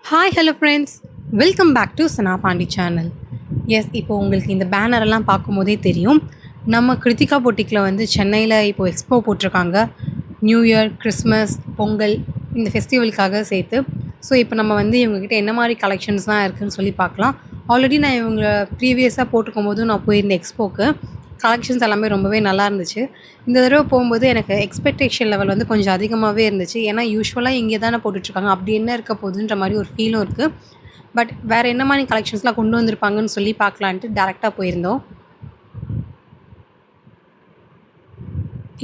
Hi hello friends, welcome back to Sana Pandi channel. Yes, இப்போ உங்களுக்கு இந்த பேனரெல்லாம் பார்க்கும்போதே தெரியும். நம்ம கிருத்திகா பொட்டிக்கில் வந்து சென்னையில் இப்போது எக்ஸ்போ போட்டிருக்காங்க. நியூ இயர், கிறிஸ்மஸ், பொங்கல் இந்த ஃபெஸ்டிவலுக்காக சேர்த்து. ஸோ இப்போ நம்ம வந்து இவங்ககிட்ட என்ன மாதிரி கலெக்ஷன்ஸ்லாம் இருக்குதுன்னு சொல்லி பார்க்கலாம். ஆல்ரெடி நான் இவங்க ப்ரீவியஸாக போட்டிருக்கும் போதும் நான் போயிருந்தேன் எக்ஸ்போக்கு. கலெக்ஷன்ஸ் எல்லாமே ரொம்பவே நல்லா இருந்துச்சு. இந்த தடவை போகும்போது எனக்கு எக்ஸ்பெக்டேஷன் லெவல் வந்து கொஞ்சம் அதிகமாகவே இருந்துச்சு. ஏன்னா யூசுவலாக இங்கே தானே போட்டுட்ருக்காங்க, அப்படி என்ன இருக்க போகுதுன்ற மாதிரி ஒரு ஃபீலும் இருக்குது. பட் வேறு என்ன மாதிரி கலெக்ஷன்ஸ்லாம் கொண்டு வந்திருப்பாங்கன்னு சொல்லி பார்க்கலான்ட்டு டேரெக்டாக போயிருந்தோம்.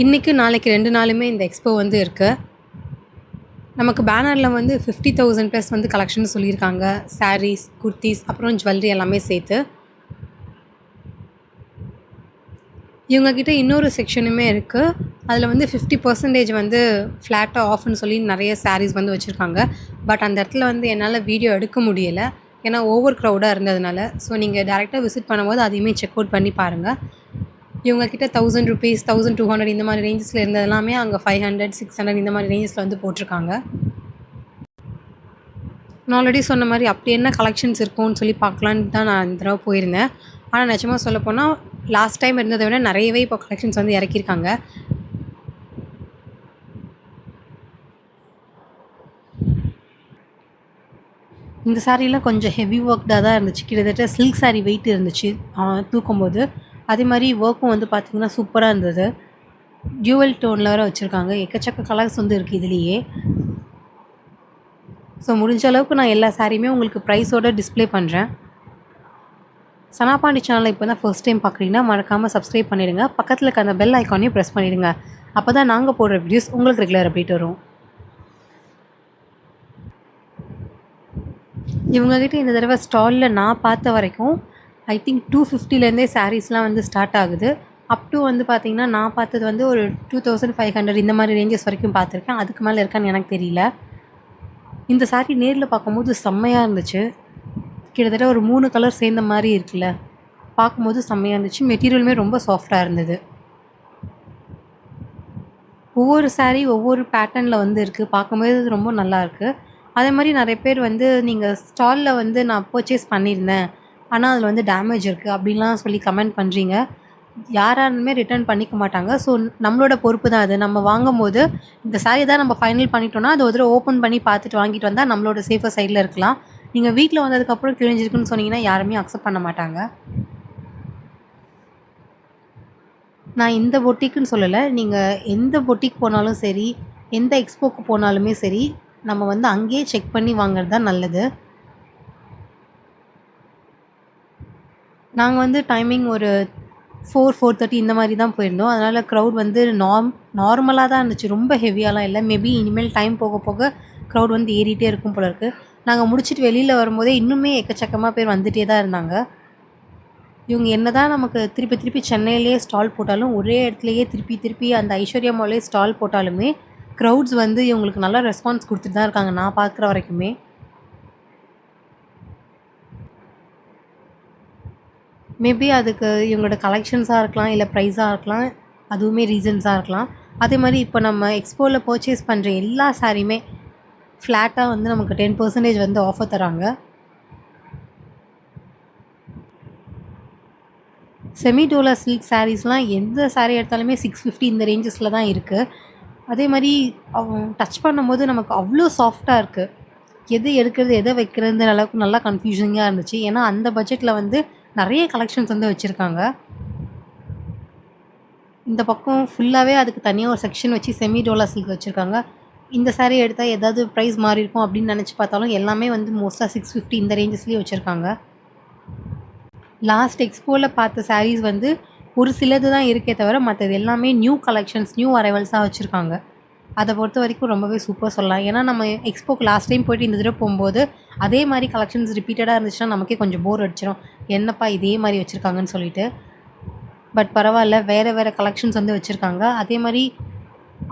இன்றைக்கு நாளைக்கு 2 நாளுமே இந்த எக்ஸ்போ வந்து இருக்குது. நமக்கு பேனரில் வந்து 50,000 ப்ளஸ் வந்து கலெக்ஷன் சொல்லியிருக்காங்க. சாரீஸ், குர்த்திஸ், அப்புறம் ஜுவல்லரி எல்லாமே சேர்த்து. இவங்கக்கிட்ட இன்னொரு செக்ஷனுமே இருக்குது. அதில் வந்து 50% வந்து ஃப்ளாட்டாக ஆஃப்னு சொல்லி நிறைய சாரீஸ் வந்து வச்சுருக்காங்க. பட் அந்த இடத்துல வந்து என்னால் வீடியோ எடுக்க முடியலை, ஏன்னா ஓவர் க்ரௌடாக இருந்ததுனால. ஸோ நீங்கள் டேரெக்டாக விசிட் பண்ணும்போது அதையுமே செக் அவுட் பண்ணி பாருங்கள். இவங்கக்கிட்ட ₹1000, 1200 இந்த மாதிரி ரேஞ்சஸில் இருந்தது எல்லாமே அங்கே 500, 600 இந்த மாதிரி ரேஞ்சஸில் வந்து போட்டிருக்காங்க. நான் ஆல்ரெடி சொன்ன மாதிரி அப்படி என்ன கலெக்ஷன்ஸ் இருக்கும்னு சொல்லி பார்க்கலான்னு தான் நான் இந்த தடவை போயிருந்தேன். ஆனால் நிஜமாக சொல்லப்போனால் லாஸ்ட் டைம் இருந்ததை விட நிறையவே இப்போ கலெக்ஷன்ஸ் வந்து இறக்கியிருக்காங்க. இந்த சாரீலாம் கொஞ்சம் ஹெவி ஒர்க்டாக தான் இருந்துச்சு. கிட்டத்தட்ட சில்க் சாரீ வெயிட் இருந்துச்சு தூக்கும்போது. அதே மாதிரி ஒர்க்கும் வந்து பார்த்திங்கன்னா சூப்பராக இருந்தது. டியூவல் டோனில் வேறு வச்சுருக்காங்க. எக்கச்சக்க கலர்ஸ் வந்து இருக்குது இதுலேயே. ஸோ முடிஞ்ச அளவுக்கு நான் எல்லா சாரியுமே உங்களுக்கு ப்ரைஸோடு டிஸ்ப்ளே பண்ணுறேன். சனா பாண்டி சேனலை இப்போ தான் ஃபர்ஸ்ட் டைம் பார்க்குறீங்கன்னா மறக்காமல் சப்ஸ்கிரைப் பண்ணிவிடுங்க. பக்கத்தில் இருக்க அந்த பெல் ஐக்கானையும் ப்ரெஸ் பண்ணிவிடுங்க. அப்போ தான் நாங்கள் போடுற வீடியோஸ் உங்களுக்கு ரெகுலர் அப்டேட் வரும். இவங்ககிட்ட இந்த தடவை ஸ்டாலில் நான் பார்த்த வரைக்கும் ஐ திங்க் 250லேருந்தே சாரீஸ்லாம் வந்து ஸ்டார்ட் ஆகுது. அப் டு வந்து பார்த்திங்கன்னா நான் பார்த்தது வந்து ஒரு 2500 இந்த மாதிரி ரேஞ்சஸ் வரைக்கும் பார்த்துருக்கேன். அதுக்கு மேலே இருக்கான்னு எனக்கு தெரியல. இந்த சாரீ நேரில் பார்க்கும்போது செம்மையாக இருந்துச்சு. கிட்டத்தட்ட ஒரு 3 கலர் சேர்ந்த மாதிரி இருக்குல்ல, பார்க்கும்போது செம்மையாக இருந்துச்சு. மெட்டீரியலுமே ரொம்ப சாஃப்டாக இருந்தது. ஒவ்வொரு சாரீ ஒவ்வொரு பேட்டர்னில் வந்து இருக்குது. பார்க்கும்போது ரொம்ப நல்லாயிருக்கு. அதே மாதிரி நிறைய பேர் வந்து நீங்கள் ஸ்டாலில் வந்து நான் பர்ச்சேஸ் பண்ணியிருந்தேன், ஆனால் அதில் வந்து டேமேஜ் இருக்குது அப்படின்லாம் சொல்லி கமெண்ட் பண்ணுறீங்க. யாராலுமே ரிட்டர்ன் பண்ணிக்க மாட்டாங்க. ஸோ நம்மளோட பொறுப்பு தான் அது. நம்ம வாங்கும்போது இந்த சாரீ தான் நம்ம ஃபைனல் பண்ணிட்டோன்னா அதை ஒரு தடவை ஓப்பன் பண்ணி பார்த்துட்டு வாங்கிட்டு வந்தால் நம்மளோட சேஃபர் சைடில் இருக்கலாம். நீங்கள் வீட்டில் வந்ததுக்கப்புறம் கிழிஞ்சிருக்குன்னு சொன்னீங்கன்னா யாருமே அக்செப்ட் பண்ண மாட்டாங்க. நான் இந்த பொட்டிக்குன்னு சொல்லலை, நீங்கள் எந்த பொட்டிக்கு போனாலும் சரி, எந்த எக்ஸ்போக்கு போனாலுமே சரி, நம்ம வந்து அங்கேயே செக் பண்ணி வாங்குறது தான் நல்லது. நாங்கள் வந்து டைமிங் ஒரு 4:30 இந்த மாதிரி தான் போயிருந்தோம். அதனால் க்ரௌட் வந்து நார்மலாக தான் இருந்துச்சு. ரொம்ப ஹெவியாலாம் இல்லை. மேபி இனிமேல் டைம் போக போக க்ரௌட் வந்து ஏறிட்டே இருக்கும் போல இருக்குது. நாங்கள் முடிச்சுட்டு வெளியில் வரும்போதே இன்னுமே எக்கச்சக்கமாக பேர் வந்துகிட்டே தான் இருந்தாங்க. இவங்க என்ன தான் நமக்கு திருப்பி திருப்பி சென்னையிலேயே ஸ்டால் போட்டாலும், ஒரே இடத்துலையே திருப்பி திருப்பி அந்த ஐஸ்வர்யா மால்லே ஸ்டால் போட்டாலுமே க்ரௌட்ஸ் வந்து இவங்களுக்கு நல்லா ரெஸ்பான்ஸ் கொடுத்துட்டு தான் இருக்காங்க நான் பார்க்குற வரைக்குமே. மேபி அதுக்கு இவங்களோட கலெக்ஷன்ஸாக இருக்கலாம், இல்லை ப்ரைஸாக இருக்கலாம், அதுவுமே ரீசன்ஸாக இருக்கலாம். அதே மாதிரி இப்போ நம்ம எக்ஸ்போவில் பர்ச்சேஸ் பண்ணுற எல்லா சாரியுமே ஃப்ளாட்டாக வந்து நமக்கு 10% வந்து ஆஃபர் தராங்க. செமி டோலா சில்க் சாரீஸ்லாம் எந்த சாரீ எடுத்தாலுமே 650 இந்த ரேஞ்சஸில் தான் இருக்குது. அதே மாதிரி டச் பண்ணும்போது நமக்கு அவ்வளோ சாஃப்டாக இருக்குது. எது எடுக்கிறது எதை வைக்கிறதுன்ற அளவுக்கு நல்லா கன்ஃபியூஷனிங்காக இருந்துச்சு. ஏன்னா அந்த பட்ஜெட்டில் வந்து நிறைய கலெக்ஷன்ஸ் வந்து வச்சுருக்காங்க. இந்த பக்கம் ஃபுல்லாகவே அதுக்கு தனியாக ஒரு செக்ஷன் வச்சு செமி டோலா சில்க் வச்சுருக்காங்க. இந்த சாரீ எடுத்தால் ஏதாவது ப்ரைஸ் மாறி இருக்கும் அப்படின்னு நினச்சி பார்த்தாலும் எல்லாமே வந்து மோஸ்ட்டாக 650 இந்த ரேஞ்சஸ்லேயே வச்சுருக்காங்க. லாஸ்ட் எக்ஸ்போவில் பார்த்த சாரீஸ் வந்து ஒரு சிலது தான் இருக்கே தவிர மற்றது எல்லாமே நியூ கலெக்ஷன்ஸ், நியூ அரைவல்ஸாக வச்சுருக்காங்க. அதை பொறுத்த வரைக்கும் ரொம்பவே சூப்பர் சொல்லலாம். ஏன்னா நம்ம எக்ஸ்போக்கு லாஸ்ட் டைம் போய்ட்டு இந்த தடவை போகும்போது அதே மாதிரி கலெக்ஷன்ஸ் ரிப்பீட்டடாக இருந்துச்சுன்னா நமக்கே கொஞ்சம் போர் அடிச்சிடும். என்னப்பா இதே மாதிரி வச்சுருக்காங்கன்னு சொல்லிட்டு. பட் பரவாயில்ல, வேறு வேறு கலெக்ஷன்ஸ் வந்து வச்சுருக்காங்க. அதே மாதிரி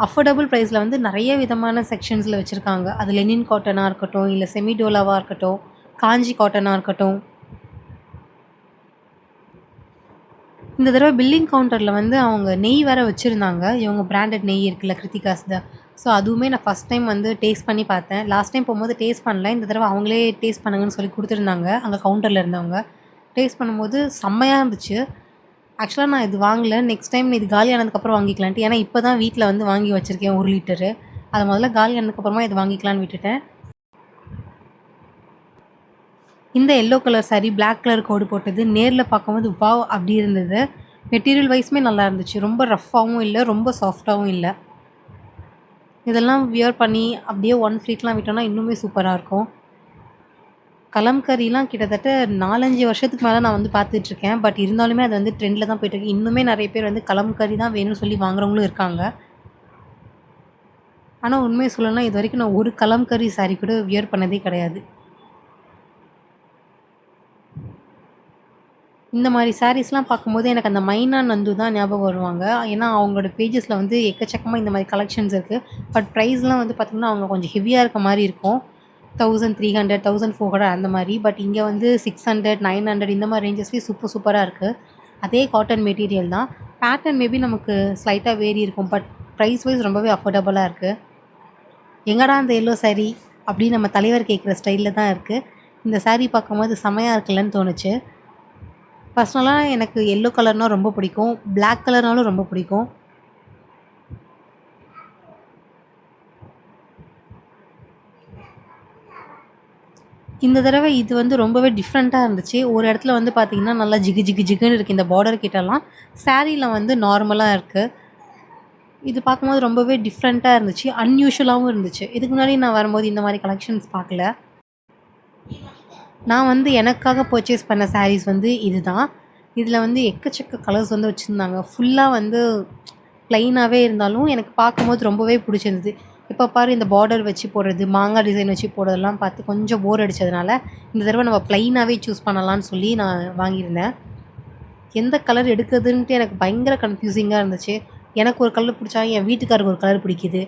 அஃபோர்டபுள் ப்ரைஸில் வந்து நிறைய விதமான செக்ஷன்ஸில் வச்சுருக்காங்க. அது லெனின் காட்டனாக இருக்கட்டும், இல்லை செமி டோலாவாக இருக்கட்டும், காஞ்சி காட்டனாக இருக்கட்டும். இந்த தடவை பில்லிங் கவுண்டரில் வந்து அவங்க நெய் வேறு வச்சுருந்தாங்க. இவங்க பிராண்டட் நெய் இருக்குல்ல, கிருத்திகாஸ் தான். ஸோ அதுவுமே நான் ஃபஸ்ட் டைம் வந்து டேஸ்ட் பண்ணி பார்த்தேன். லாஸ்ட் டைம் போகும்போது டேஸ்ட் பண்ணல. இந்த தடவ அவங்களே டேஸ்ட் பண்ணுங்கன்னு சொல்லி குடுத்துருந்தாங்க. அங்க கவுண்டர்ல இருந்தவங்க. டேஸ்ட் பண்ணும்போது செம்மையா இருந்துச்சு. ஆக்சுவலா நான் இது வாங்கல. நெக்ஸ்ட் டைம் இது காலியானதுக்கப்புறம் வாங்கிக்கலான்ட்டு. ஏன்னா இப்ப தான் வீட்ல வந்து வாங்கி வச்சிருக்கேன் 1 லிட்டரு. அத முதல்ல காலியானதுக்கப்புறமா இது வாங்கிக்கலான்னு விட்டுட்டேன். இந்த yellow colour sari black colour கோடு போட்டது நேர்ல பார்க்கும்போது வாவ்! அப்படி இருந்தது. மெட்டீரியல் வைஸுமே நல்லா இருந்துச்சு. ரொம்ப ரஃப்பாவும் இல்ல, ரொம்ப சாஃப்ட்டாவும் இல்ல. இதெல்லாம் வியர் பண்ணி அப்படியே ஒன் ஃப்ளீட்லாம் விட்டோம்னா இன்னுமே சூப்பரா இருக்கும். கலம்கரிலாம் கிட்டத்தட்ட 4, 5 வருஷத்துக்கு மேல நான் வந்து பார்த்துட்ருக்கேன். பட் இருந்தாலுமே அது வந்து ட்ரெண்ட்ல தான் போயிட்டுருக்கு. இன்னுமே நெறைய பேர் வந்து கலம்கரி தான் வேணும்னு சொல்லி வாங்குறவங்களும் இருக்காங்க. ஆனா உண்மைய சொல்லணும்னா இதுவரைக்கும் நான் ஒரு கலம்கரி சாரி கூட வியர் பண்ணதே கிடையாது. இந்த மாரி சாரீஸ்லாம் பார்க்கும்போது எனக்கு அந்த மைனா நந்து தான் ஞாபகம் வருவாங்க. ஏன்னா அவங்களோட பேஜஸ்ல வந்து எக்கச்சக்கமா இந்த மாரி கலெக்ஷன்ஸ் இருக்கு. பட் ப்ரைஸ்லாம் வந்து பார்த்தீங்கன்னா, அவங்க கொஞ்சம் ஹெவியா இருக்க மாரி இருக்கும். 1300, 1400 அந்த மாரி. பட் இங்க வந்து 600, 900 இந்த மாரி ரேஞ்சஸ்லயே சூப்பரா இருக்கு. அதே காட்டன் மெட்டீரியல் தான். பேட்டர்ன் மேபி நமக்கு ஸ்லைட்டா வேரி இருக்கும். பட் ப்ரைஸ் வைஸ் ரொம்பவே அஃபோர்டபுளா இருக்கு. எங்கடா அந்த எல்லோ சாரி அப்படின்னு நம்ம தலைவர் கேட்குற ஸ்டைல்ல தான் இருக்கு. இந்த சாரி பார்க்கும்போது செம்மையா இருக்குல்லன்னு தோணுச்சு. பர்சனலா எனக்கு எல்லோ கலர்னா ரொம்ப பிடிக்கும். பிளாக் கலர்னாலும் ரொம்ப பிடிக்கும். இந்த தடவ இது வந்து ரொம்பவே டிஃப்ரெண்ட்டா இருந்துச்சு. ஒரு இடத்துல வந்து பார்த்தீங்கன்னா, நல்லா ஜிகு ஜிகு ஜிகுன்னு இருக்கு இந்த பார்டர் கிட்டலாம். சாரீல வந்து நார்மலா இருக்கு. இது பார்க்கும்போது ரொம்பவே டிஃப்ரெண்ட்டா இருந்துச்சு. அன்யூசுவலாவும் இருந்துச்சு. இதுக்கு முன்னாடி நான் வரும்போது இந்த மாரி கலெக்ஷன்ஸ் பார்க்கல. நான் வந்து எனக்காக பர்ச்சேஸ் பண்ண சாரீஸ் வந்து இதுதான். இதில வந்து எக்கச்சக்க கலர்ஸ் வந்து வச்சிருந்தாங்க. ஃபுல்லா வந்து ப்ளைனாவே இருந்தாலும் எனக்கு பார்க்கும்போது ரொம்பவே புடிச்சிருந்தது. எப்ப பாரு இந்த பார்டர் வச்சு போடுறது, மாங்கா டிசைன் வச்சு போடுறதெல்லாம் பார்த்து கொஞ்சம் போர் அடிச்சதுனால, இந்த தடவ நம்ம ப்ளைனாவே சூஸ் பண்ணலான்னு சொல்லி நான் வாங்கியிருந்தேன். எந்த கலர் எடுக்குறதுன்ட்டு எனக்கு பயங்கர கன்ஃப்யூசிங்கா இருந்துச்சு. எனக்கு ஒரு கலர் பிடிச்சா, என் வீட்டுக்காருக்கு ஒரு கலர் பிடிக்குது.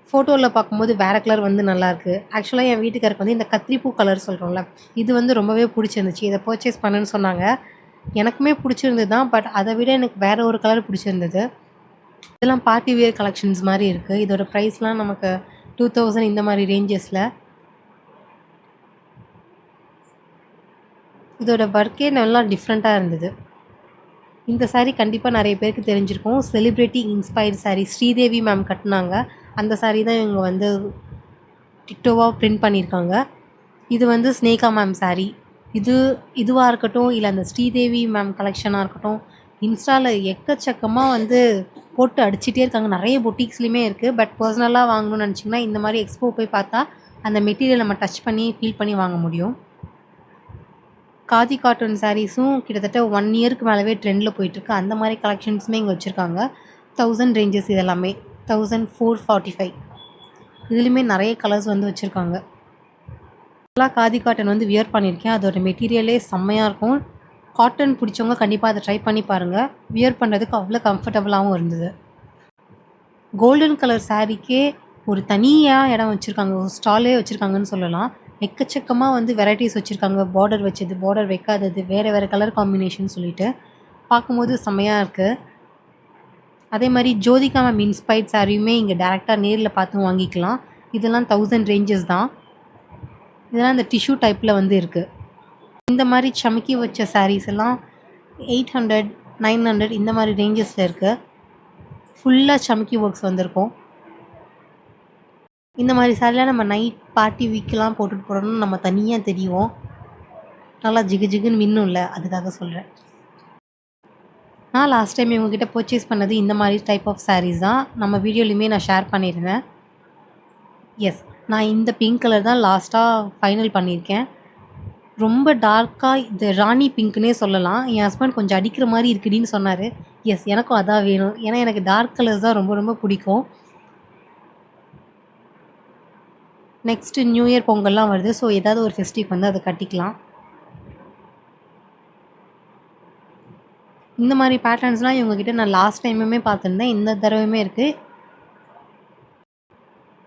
ஃபோட்டோல பார்க்கும்போது வேற கலர் வந்து நல்லாருக்கு. ஆக்சுவலா என் வீட்டுக்காருக்கு வந்து இந்த கத்திரிப்பூ கலர் சொல்றோம்ல, இது வந்து ரொம்பவே புடிச்சிருந்துச்சு. இத பர்ச்சேஸ் பண்ணுன்னு சொன்னாங்க. எனக்குமே புடிச்சிருந்தது தான். பட் அத விட எனக்கு வேற ஒரு கலர் புடிச்சிருந்தது. இதெல்லாம் பார்ட்டி வியர் கலெக்ஷன்ஸ் மாரி இருக்கு. இதோட பிரைஸ்லாம் நமக்கு 2000 இந்த மாரி ரேஞ்சஸ்ல. இதோட ஒர்க்கே நல்லா டிஃப்ரெண்ட்டா இருந்தது. இந்த சாரி கண்டிப்பா நெறைய பேருக்கு தெரிஞ்சிருக்கும். Celebrity inspired sorry Sridevi ma'am கட்டுனாங்க. அந்த சாரி தான் இவங்க வந்து டிட்டோவா பிரிண்ட் பண்ணியிருக்காங்க. இது வந்து ஸ்னேகா மேம் சாரி. இது இதுவா இருக்கட்டும், இல்ல அந்த ஸ்ரீதேவி மேம் கலெக்ஷனா இருக்கட்டும், இன்ஸ்டால எக்கச்சக்கமா வந்து போட்டு அடிச்சிட்டே இருக்காங்க. நெறைய பொட்டிக்ஸ்லயுமே இருக்கு. பட் பர்சனலா வாங்கணும்னு நெனச்சீங்கன்னா, இந்த மாரி எக்ஸ்போ போய் பார்த்தா, அந்த மெட்டீரியல் நம்ம டச் பண்ணி, ஃபீல் பண்ணி வாங்க முடியும். காதி காட்டன் சாரீஸும் கிட்டத்தட்ட 1 இயருக்கு மேலவே ட்ரெண்ட்ல போயிட்டுருக்கு. அந்த மாரி கலெக்ஷன்ஸுமே இங்க வச்சிருக்காங்க. 1000 ரேஞ்சஸ் இதெல்லாமே. 1445 இதுலயுமே நெறைய கலர்ஸ் வந்து வச்சிருக்காங்க. நான்லாம் காதி காட்டன் வந்து வியர் பண்ணியிருக்கேன். அதோட மெட்டீரியலே செம்மையா இருக்கும். காட்டன் பிடிச்சவங்க கண்டிப்பா அத ட்ரை பண்ணி பாருங்க. வியர் பண்ணுறதுக்கு அவ்வளோ கம்ஃபர்டபுளாவும் இருந்தது. கோல்டன் கலர் சாரீக்கே ஒரு தனியா இடம் வச்சிருக்காங்க. ஒரு ஸ்டாலே வச்சிருக்காங்கன்னு சொல்லலாம். எக்கச்சக்கமா வந்து வெரைட்டீஸ் வச்சிருக்காங்க. பார்டர் வச்சது, பார்டர் வைக்காதது, வேற வேற கலர் காம்பினேஷன் சொல்லிட்டு. பார்க்கும்போது செம்மையா இருக்கு. அதே மாரி ஜோதிகா மேம் இன்ஸ்பயர்ட் சாரியுமே இங்க டைரக்ட்டா நேர்ல பார்த்தும் வாங்கிக்கலாம். இதெல்லாம் 1000 ரேஞ்சஸ் தான். இதெல்லாம் இந்த டிஷ்யூ டைப்ல வந்து இருக்கு. இந்த மாரி சமக்கி வச்ச சாரீஸ் எல்லாம் 800, 900 இந்த மாரி ரேஞ்சஸ்ல இருக்கு. ஃபுல்லா சமக்கி ஒர்க்ஸ் வந்திருக்கும். இந்த மாரி சாரீலாம் நம்ம நைட் பார்ட்டி வீக்கெல்லாம் போட்டுட்டு போனோம்னா நம்ம தனியா தெரிவோம். நல்லா ஜிகு ஜிகுன்னு மின்னும்ல, அதுக்காக சொல்றேன். நான் லாஸ்ட் டைம் இவங்ககிட்ட பர்ச்சேஸ் பண்ணது இந்த மாரி டைப் ஆஃப் சாரீஸ் தான். நம்ம வீடியோலயுமே நான் ஷேர் பண்ணியிருந்தேன். எஸ். நான் இந்த பிங்க் கலர் தான் லாஸ்ட்டா ஃபைனல் பண்ணியிருக்கேன். ரொம்ப டார்க்கா இது ராணி பிங்க்ன்னே சொல்லலாம். என் ஹஸ்பண்ட் கொஞ்சம் அடிக்கிற மாரி இருக்குடின்னு சொன்னாரு. எஸ் எனக்கும் அதான் வேணும். ஏன்னா எனக்கு டார்க் கலர்ஸ் தான் ரொம்ப ரொம்ப பிடிக்கும். நெக்ஸ்ட்டு நியூ இயர், பொங்கல்லாம் வருது. ஸோ ஏதாவது ஒரு ஃபெஸ்டிவ்க்கு வந்து அத கட்டிக்கலாம். இந்த மாரி பேட்டர்ன்ஸ்லாம் இவங்க கிட்ட நான் லாஸ்ட் டைமுமே பார்த்துருந்தேன். இந்த தடவையுமே இருக்கு.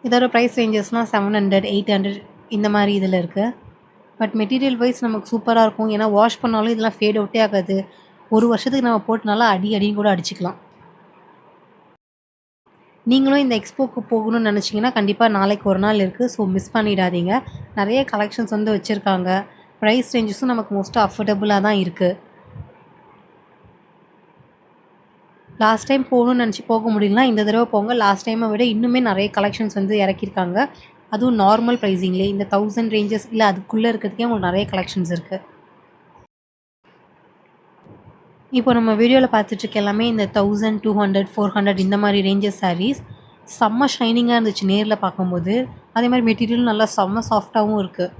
இதோட பிரைஸ் ரேஞ்சஸ்லாம் 700, 800 இந்த மாரி இதில இருக்கு. பட் மெட்டீரியல் வைஸ் நமக்கு சூப்பரா இருக்கும். ஏன்னா வாஷ் பண்ணாலும் இதெல்லாம் ஃபேட் அவுட்டே ஆகாது. 1 வருஷத்துக்கு நம்ம போட்டு நல்லா அடி அடின்னு கூட அடிச்சுக்கலாம். நீங்களும் இந்த எக்ஸ்போக்கு போகணும்னு நினச்சிங்கன்னா கண்டிப்பாக நாளைக்கு ஒரு நாள் இருக்குது. ஸோ மிஸ் பண்ணிடாதீங்க. நிறைய கலெக்ஷன்ஸ் வந்து வச்சுருக்காங்க. ப்ரைஸ் ரேஞ்சஸும் நமக்கு மோஸ்ட்டாக அஃபோர்டபுளாக தான் இருக்குது. லாஸ்ட் டைம் போகணும்னு நினச்சி போக முடியலனா இந்த தடவை போங்க. லாஸ்ட் டைமை விட இன்னுமே நிறைய கலெக்ஷன்ஸ் வந்து இறக்கியிருக்காங்க. அதுவும் நார்மல் ப்ரைஸிங்லேயே இந்த 1000 ரேஞ்சஸ் இல்லை அதுக்குள்ளே இருக்கிறதுக்கே உங்களுக்கு நிறைய கலெக்ஷன்ஸ் இருக்குது. இப்போ நம்ம வீடியோவில் பார்த்துட்ருக்க எல்லாமே இந்த 1000, 200, 400 இந்த மாதிரி ரேஞ்சஸ் சாரீஸ். செம்ம ஷைனிங்காக இருந்துச்சு நேரில் பார்க்கும்போது. அதே மாதிரி மெட்டீரியலும் நல்லா செம்ம சாஃப்டாகவும் இருக்குது.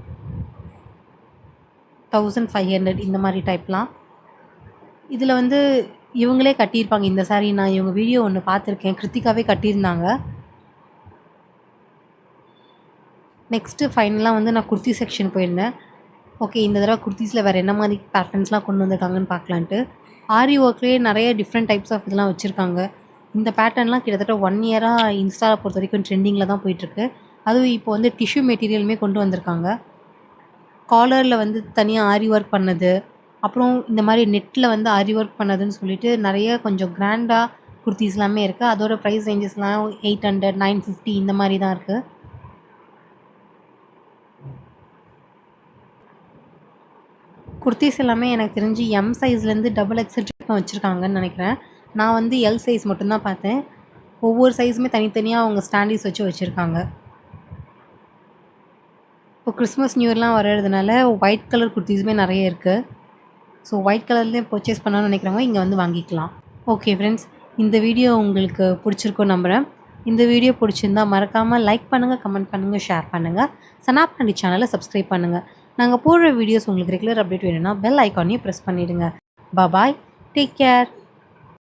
1500 இந்த மாதிரி டைப்லாம். இதில் வந்து இவங்களே கட்டியிருப்பாங்க இந்த சாரீ. நான் இவங்க வீடியோ ஒன்று பார்த்துருக்கேன். கிருத்திகாவே கட்டியிருந்தாங்க. நெக்ஸ்ட்டு ஃபைனலாக வந்து நான் குர்த்தி செக்ஷன் போயிருந்தேன். ஓகே, இந்த தடவை குர்த்திஸில் வேறு என்ன மாதிரி பேட்டர்ன்ஸ்லாம் கொண்டு வந்திருக்காங்கன்னு பார்க்கலான்ட்டு. ஆரி ஒர்க்லேயே நிறைய டிஃப்ரெண்ட் டைப்ஸ் ஆஃப் இதெல்லாம் வச்சுருக்காங்க. இந்த பேட்டர்ன்லாம் கிட்டத்தட்ட 1 இயராக இன்ஸ்டாவில் பொறுத்த வரைக்கும் ட்ரெண்டிங்கில் தான் போயிட்டுருக்கு. அதுவும் இப்போ வந்து டிஷ்யூ மெட்டீரியலுமே கொண்டு வந்திருக்காங்க. காலரில் வந்து தனியாக ஆரி ஒர்க் பண்ணது, அப்புறம் இந்த மாதிரி நெட்டில் வந்து ஆரி ஒர்க் பண்ணதுன்னு சொல்லிட்டு நிறைய கொஞ்சம் கிராண்டாக குர்த்திஸ் எல்லாமே இருக்குது. அதோட ப்ரைஸ் ரேஞ்சஸ்லாம் 800, 950 இந்த மாதிரி தான் இருக்குது. குர்த்திஸ் எல்லாமே எனக்கு தெரிஞ்சு எம் சைஸ்லேருந்து XXL வரைக்கும் வச்சுருக்காங்கன்னு நினைக்கிறேன். நான் வந்து எல் சைஸ் மட்டும்தான் பார்த்தேன். ஒவ்வொரு சைஸுமே தனித்தனியாக அவங்க ஸ்டாண்டீஸ் வச்சுருக்காங்க. இப்போ கிறிஸ்மஸ் நியூ இயர்லாம் வர்றதுனால ஒயிட் கலர் குர்த்திஸுமே நிறைய இருக்குது. ஸோ ஒயிட் கலர்லேயே பர்ச்சேஸ் பண்ணணும்னு நினைக்கிறவங்க இங்கே வந்து வாங்கிக்கலாம். ஓகே ஃப்ரெண்ட்ஸ், இந்த வீடியோ உங்களுக்கு பிடிச்சிருக்குன்னு நம்புகிறேன். இந்த வீடியோ பிடிச்சிருந்தா மறக்காமல் லைக் பண்ணுங்கள், கமெண்ட் பண்ணுங்கள், ஷேர் பண்ணுங்கள். சனா பாண்டி சேனலை சப்ஸ்கிரைப் பண்ணுங்கள். நாங்கள் போடுற வீடியோஸ் உங்களுக்கு ரெகுலர் அப்டேட் வேணும்னா பெல் ஐக்கானையும் ப்ரெஸ் பண்ணிவிடுங்க. பாய், டேக் கேர்.